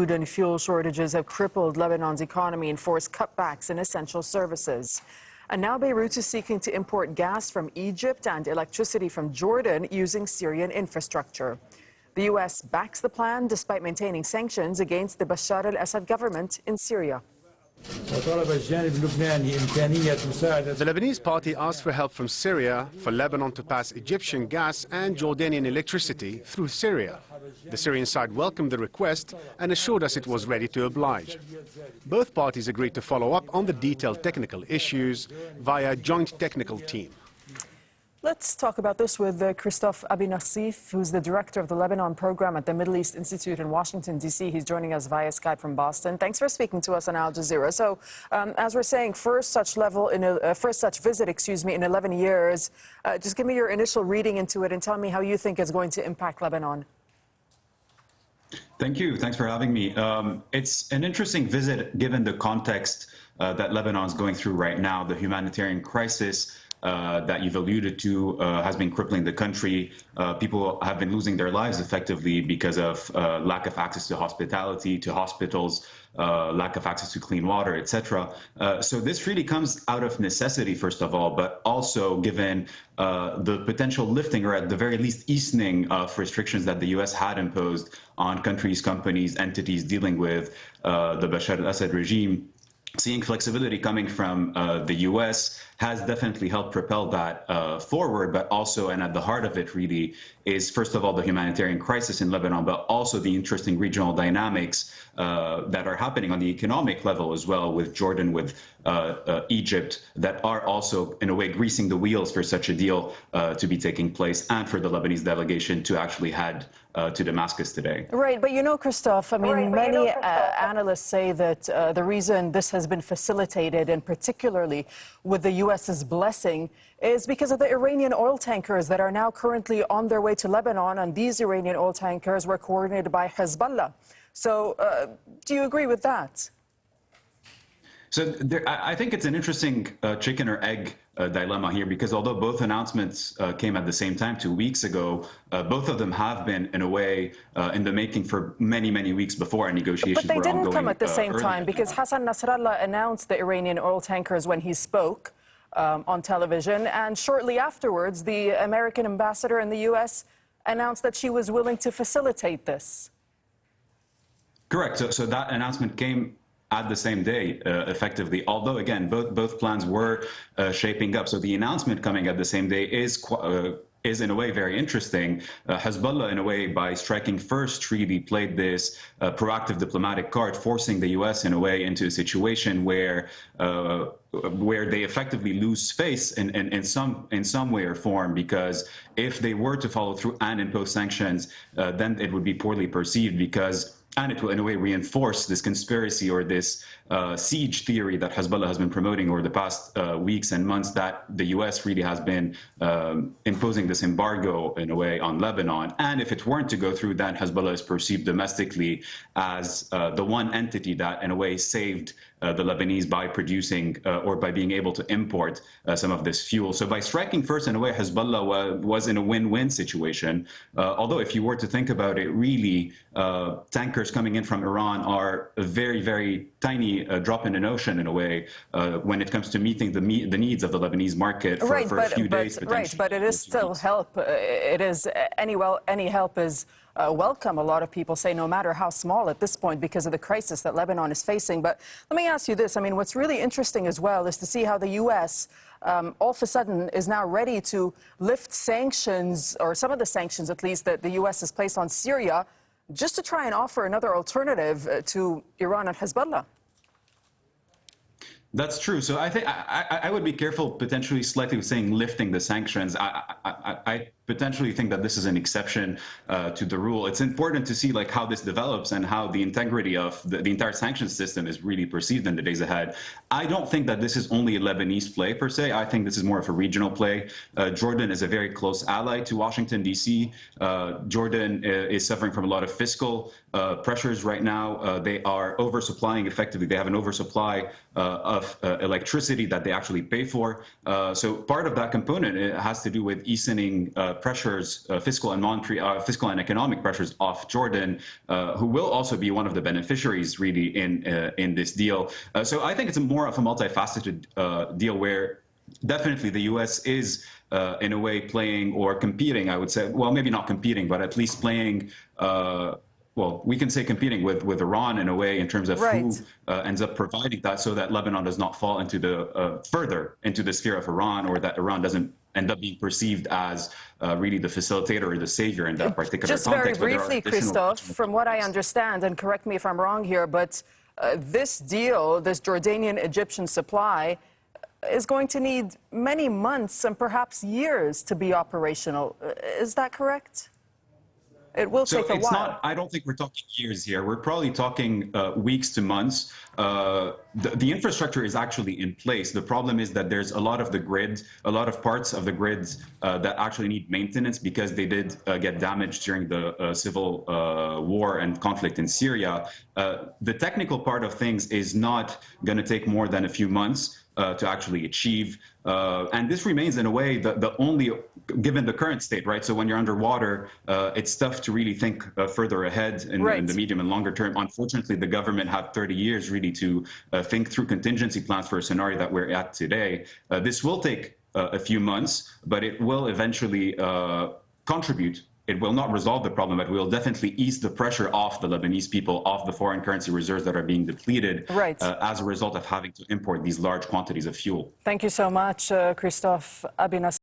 food and fuel shortages have crippled Lebanon's economy and forced cutbacks in essential services. And now Beirut is seeking to import gas from Egypt and electricity from Jordan using Syrian infrastructure. The U.S. backs the plan despite maintaining sanctions against the Bashar al-Assad government in Syria. The Lebanese party asked for help from Syria for Lebanon to pass Egyptian gas and Jordanian electricity through Syria. The Syrian side welcomed the request and assured us it was ready to oblige. Both parties agreed to follow up on the detailed technical issues via a joint technical team. Let's talk about this with Christophe Abinassif, who's the director of the Lebanon program at the Middle East Institute in Washington, D.C. He's joining us via Skype from Boston. Thanks for speaking to us on Al Jazeera. So, as we're saying, first such visit, in 11 years. Just give me your initial reading into it and tell me how you think it's going to impact Lebanon. Thank you. Thanks for having me. It's an interesting visit given the context that Lebanon is going through right now, the humanitarian crisis that you've alluded to has been crippling the country. People have been losing their lives effectively because of lack of access to hospitality, to hospitals, lack of access to clean water, etc. So this really comes out of necessity, first of all, but also given the potential lifting, or at the very least easing of restrictions that the U.S. had imposed on countries, companies, entities dealing with the Bashar al-Assad regime. Seeing flexibility coming from the U.S. has definitely helped propel that forward, but also, and at the heart of it really, is first of all the humanitarian crisis in Lebanon, but also the interesting regional dynamics that are happening on the economic level as well, with Jordan, with Egypt, that are also in a way greasing the wheels for such a deal to be taking place, and for the Lebanese delegation to actually head to Damascus today. Right, but you know, Christophe, I mean, many analysts say that the reason this has been facilitated, and particularly with the U.S.'s blessing, is because of the Iranian oil tankers that are now currently on their way to Lebanon, and these Iranian oil tankers were coordinated by Hezbollah. So do you agree with that? So I think it's an interesting chicken or egg dilemma here, because although both announcements came at the same time 2 weeks ago, both of them have been, in a way, in the making for many, many weeks before our negotiations were ongoing. But they didn't come at the same time, because Hassan Nasrallah announced the Iranian oil tankers when he spoke on television, and shortly afterwards, the American ambassador in the U.S. announced that she was willing to facilitate this. Correct. So that announcement came at the same day, effectively, although, again, both plans were shaping up. So the announcement coming at the same day is in a way very interesting. Hezbollah, in a way, by striking first, really played this proactive diplomatic card, forcing the U.S. in a way into a situation where they effectively lose face in some way or form, because if they were to follow through and impose sanctions, then it would be poorly perceived, and it will, in a way, reinforce this conspiracy or this siege theory that Hezbollah has been promoting over the past weeks and months, that the U.S. really has been imposing this embargo, in a way, on Lebanon. And if it weren't to go through, then Hezbollah is perceived domestically as the one entity that, in a way, saved the Lebanese by producing or by being able to import some of this fuel. So by striking first, in a way, Hezbollah was in a win-win situation. Although if you were to think about it, really, tankers coming in from Iran are a very, very tiny drop in an ocean, in a way, when it comes to meeting the needs of the Lebanese market for a few days. Right, but it is still help. It is any help is welcome. A lot of people say, no matter how small at this point, because of the crisis that Lebanon is facing. But let me ask you this. I mean, what's really interesting as well is to see how the U.S. All of a sudden is now ready to lift sanctions, or some of the sanctions at least, that the U.S. has placed on Syria, just to try and offer another alternative to Iran and Hezbollah. That's true. So I think I would be careful, potentially slightly, with saying lifting the sanctions. I potentially think that this is an exception to the rule. It's important to see how this develops and how the integrity of the entire sanctions system is really perceived in the days ahead. I don't think that this is only a Lebanese play per se. I think this is more of a regional play. Jordan is a very close ally to Washington, D.C. Jordan is suffering from a lot of fiscal pressures right now. They are oversupplying effectively. They have an oversupply of electricity that they actually pay for. So part of that component has to do with easing pressures, fiscal and economic pressures off Jordan, who will also be one of the beneficiaries really in this deal. So I think it's more of a multifaceted deal where definitely the U.S. is in a way playing or competing, I would say, well, maybe not competing, but at least playing, well, we can say competing with Iran in a way in terms of who ends up providing that, so that Lebanon does not fall into the further into the sphere of Iran, or that Iran doesn't end up being perceived as really the facilitator or the savior in that particular context. Just very briefly, Christophe, from what I understand, and correct me if I'm wrong here, but this deal, this Jordanian-Egyptian supply, is going to need many months and perhaps years to be operational. Is that correct? It will take a while. I don't think we're talking years here. We're probably talking weeks to months. The infrastructure is actually in place. The problem is that there's a lot of the grid, a lot of parts of the grids that actually need maintenance because they did get damaged during the civil war and conflict in Syria. The technical part of things is not going to take more than a few months to actually achieve. And this remains, in a way, the only, given the current state, right? So when you're underwater, it's tough to really think further ahead in the medium and longer term. Unfortunately, the government had 30 years really to think through contingency plans for a scenario that we're at today. This will take a few months, but it will eventually contribute. It will not resolve the problem, but will definitely ease the pressure off the Lebanese people, off the foreign currency reserves that are being depleted as a result of having to import these large quantities of fuel. Thank you so much, Christophe Abinas.